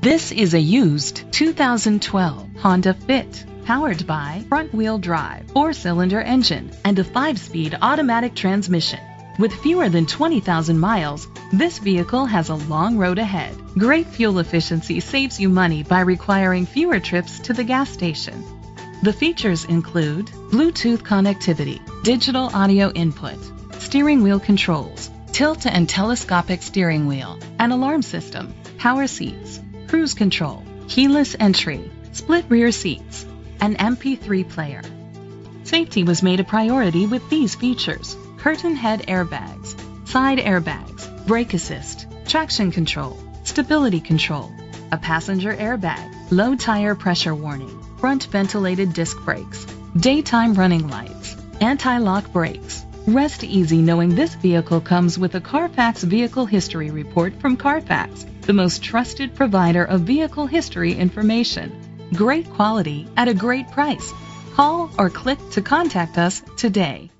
This is a used 2012 Honda Fit, powered by front-wheel drive, 4-cylinder engine, and a 5-speed automatic transmission. With fewer than 20,000 miles, this vehicle has a long road ahead. Great fuel efficiency saves you money by requiring fewer trips to the gas station. The features include Bluetooth connectivity, digital audio input, steering wheel controls, tilt and telescopic steering wheel, an alarm system, power seats, cruise control, keyless entry, split rear seats, an MP3 player. Safety was made a priority with these features: curtain head airbags, side airbags, brake assist, traction control, stability control, a passenger airbag, low tire pressure warning, front ventilated disc brakes, daytime running lights, anti-lock brakes. Rest easy knowing this vehicle comes with a Carfax Vehicle History Report from Carfax, the most trusted provider of vehicle history information. Great quality at a great price. Call or click to contact us today.